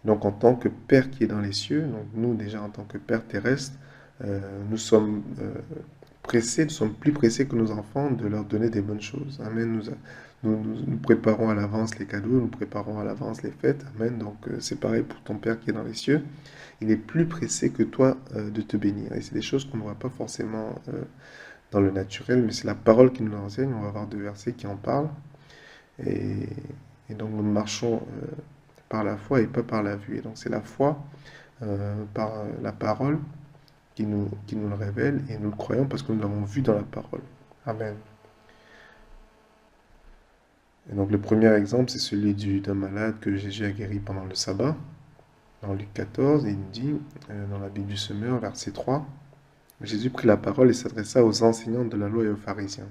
Donc en tant que Père qui est dans les cieux, donc nous déjà en tant que Père terrestre, nous sommes pressés, nous sommes plus pressés que nos enfants de leur donner des bonnes choses. Amen. Nous préparons à l'avance les cadeaux, nous préparons à l'avance les fêtes. Amen. Donc c'est pareil pour ton Père qui est dans les cieux. Il est plus pressé que toi de te bénir. Et c'est des choses qu'on ne voit pas forcément dans le naturel, mais c'est la parole qui nous l'enseigne. On va avoir deux versets qui en parlent. Et, et donc nous marchons par la foi et pas par la vue. Et donc c'est la foi par la parole qui nous le révèle et nous le croyons parce que nous l'avons vu dans la parole. Amen. Et donc le premier exemple, c'est celui d'un malade que Jésus a guéri pendant le sabbat. Dans Luc 14, il dit, dans la Bible du Semeur, verset 3, Jésus prit la parole et s'adressa aux enseignants de la loi et aux pharisiens.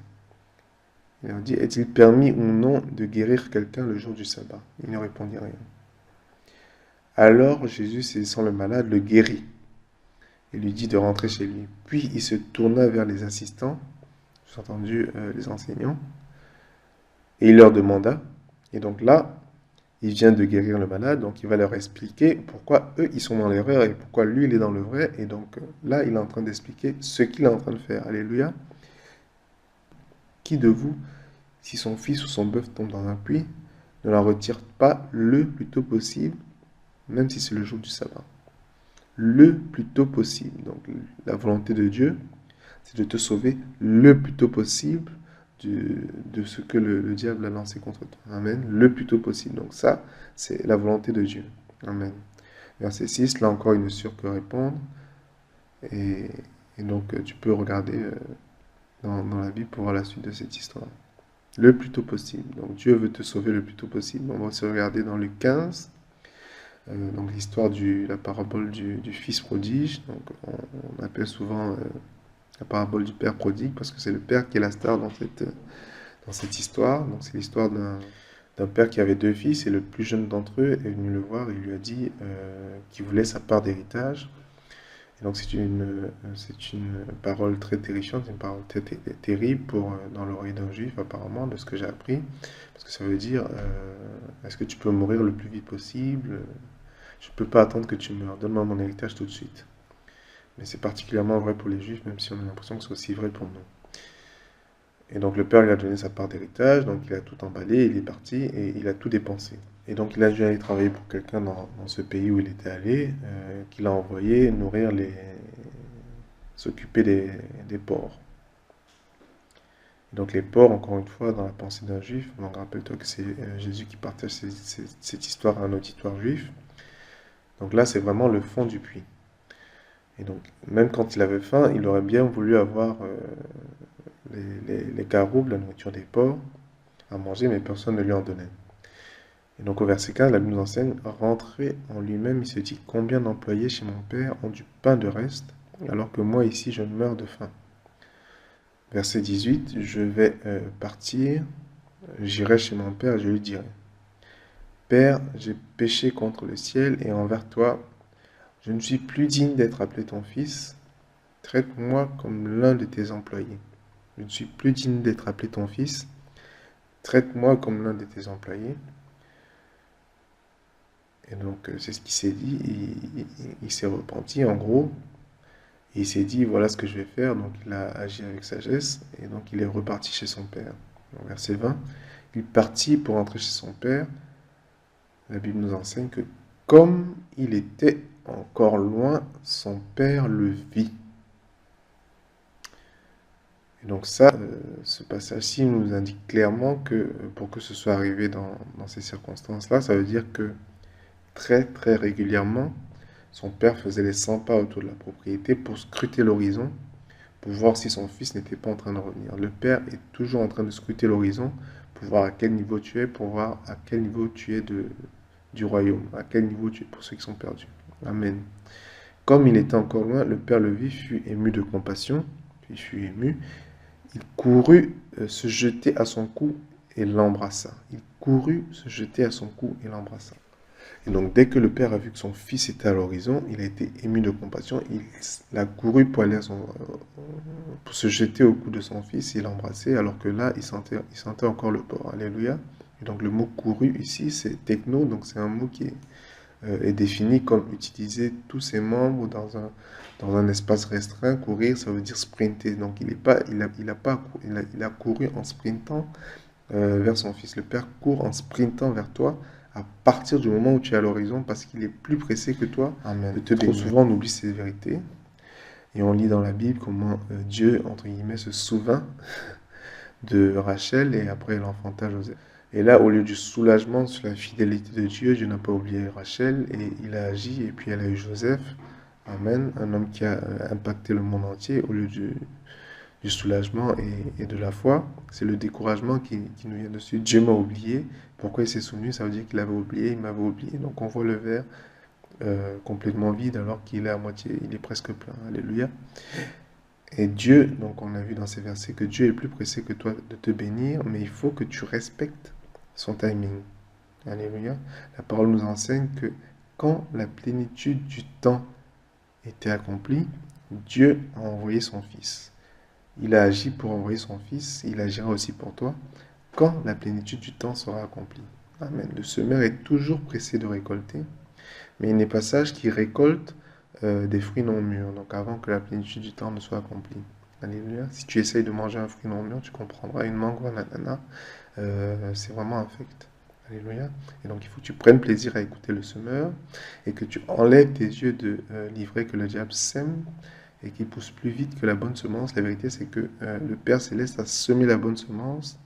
Il leur dit, est-il permis ou non de guérir quelqu'un le jour du sabbat? Il ne répondit rien. Alors Jésus, saisissant le malade, le guérit et lui dit de rentrer chez lui. Puis il se tourna vers les assistants, sous-entendu les enseignants, et il leur demanda, et donc là, il vient de guérir le malade, donc il va leur expliquer pourquoi eux, ils sont dans l'erreur et pourquoi lui, il est dans le vrai. Et donc là, il est en train d'expliquer ce qu'il est en train de faire. Alléluia. Qui de vous, si son fils ou son bœuf tombe dans un puits, ne l'en retire pas le plus tôt possible, même si c'est le jour du sabbat? Le plus tôt possible. Donc la volonté de Dieu, c'est de te sauver le plus tôt possible de ce que le diable a lancé contre toi. Amen. Le plus tôt possible. Donc ça, c'est la volonté de Dieu. Amen. Verset 6, là encore, il ne sut que répondre. Et, et donc, tu peux regarder dans la Bible pour voir la suite de cette histoire. Le plus tôt possible. Donc, Dieu veut te sauver le plus tôt possible. On va se regarder dans le 15. Donc, l'histoire la parabole du fils prodige. Donc, on appelle souvent la parabole du père prodigue, parce que c'est le père qui est la star dans cette histoire. Donc c'est l'histoire d'un père qui avait deux fils, et le plus jeune d'entre eux est venu le voir et lui a dit qu'il voulait sa part d'héritage. Et donc c'est une parole très terrifiante, une parole très terrible dans l'oreille d'un juif apparemment, de ce que j'ai appris, parce que ça veut dire est-ce que tu peux mourir le plus vite possible? Je ne peux pas attendre que tu meurs, donne-moi mon héritage tout de suite. Mais c'est particulièrement vrai pour les juifs, même si on a l'impression que c'est aussi vrai pour nous. Et donc le père lui a donné sa part d'héritage, donc il a tout emballé, il est parti et il a tout dépensé. Et donc il a dû aller travailler pour quelqu'un dans ce pays où il était allé, qu'il a envoyé s'occuper des porcs. Et donc les porcs, encore une fois, dans la pensée d'un juif, donc rappelle-toi que c'est Jésus qui partage cette histoire à un auditoire juif. Donc là, c'est vraiment le fond du puits. Et donc, même quand il avait faim, il aurait bien voulu avoir les caroubes, la nourriture des porcs, à manger, mais personne ne lui en donnait. Et donc, au verset 15, la Bible nous enseigne, rentré en lui-même, il se dit, combien d'employés chez mon père ont du pain de reste, alors que moi ici, je meurs de faim. Verset 18, je vais partir, j'irai chez mon père et je lui dirai, Père, j'ai péché contre le ciel et envers toi, je ne suis plus digne d'être appelé ton fils, traite-moi comme l'un de tes employés. Je ne suis plus digne d'être appelé ton fils, traite-moi comme l'un de tes employés. Et donc, c'est ce qu'il s'est dit, il s'est repenti en gros, et il s'est dit, voilà ce que je vais faire, donc il a agi avec sagesse, et donc il est reparti chez son père. Donc, verset 20, il partit pour entrer chez son père. La Bible nous enseigne que comme il était encore loin, son père le vit. Et donc ça, ce passage-ci nous indique clairement que pour que ce soit arrivé dans ces circonstances-là, ça veut dire que très très régulièrement, son père faisait les 100 pas autour de la propriété pour scruter l'horizon, pour voir si son fils n'était pas en train de revenir. Le père est toujours en train de scruter l'horizon pour voir à quel niveau tu es, pour voir à quel niveau tu es du royaume, à quel niveau tu es pour ceux qui sont perdus. Amen. Comme il était encore loin, le père le vit, fut ému de compassion, il fut ému, il courut se jeter à son cou et l'embrassa. Il courut se jeter à son cou et l'embrassa. Et donc, dès que le père a vu que son fils était à l'horizon, il a été ému de compassion. Il a couru pour aller pour se jeter au cou de son fils et l'embrasser, alors que là, il sentait encore le porc. Alléluia. Et donc, le mot couru ici, c'est techno, donc c'est un mot qui est est défini comme utiliser tous ses membres dans un espace restreint. Courir, ça veut dire sprinter. Donc il a couru en sprintant vers son fils. Le Père court en sprintant vers toi à partir du moment où tu es à l'horizon parce qu'il est plus pressé que toi. Amen. De te bénir. Trop souvent, on oublie ces vérités. Et on lit dans la Bible comment Dieu, entre guillemets, se souvint de Rachel et après l'enfanta Joseph. Et là, au lieu du soulagement sur la fidélité de Dieu, Dieu n'a pas oublié Rachel et il a agi et puis elle a eu Joseph. Amen. Un homme qui a impacté le monde entier au lieu du soulagement et de la foi. C'est le découragement qui nous vient dessus. Dieu m'a oublié. Pourquoi il s'est souvenu? Ça veut dire qu'il avait oublié, il m'avait oublié. Donc on voit le verre complètement vide alors qu'il est à moitié, il est presque plein. Alléluia. Et Dieu, donc on a vu dans ces versets que Dieu est plus pressé que toi de te bénir, mais il faut que tu respectes son timing. Alléluia. La parole nous enseigne que quand la plénitude du temps était accomplie, Dieu a envoyé son Fils. Il a agi pour envoyer son Fils, il agira aussi pour toi quand la plénitude du temps sera accomplie. Amen. Le semeur est toujours pressé de récolter, mais il n'est pas sage qui récolte des fruits non mûrs, donc avant que la plénitude du temps ne soit accomplie. Alléluia. Si tu essayes de manger un fruit non mûr, tu comprendras, une mangue ou un ananas, c'est vraiment infect. Alléluia. Et donc il faut que tu prennes plaisir à écouter le semeur et que tu enlèves tes yeux de l'ivraie que le diable sème et qui pousse plus vite que la bonne semence. La vérité, c'est que le Père Céleste a semé la bonne semence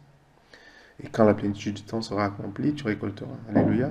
et quand la plénitude du temps sera accomplie, tu récolteras. Alléluia.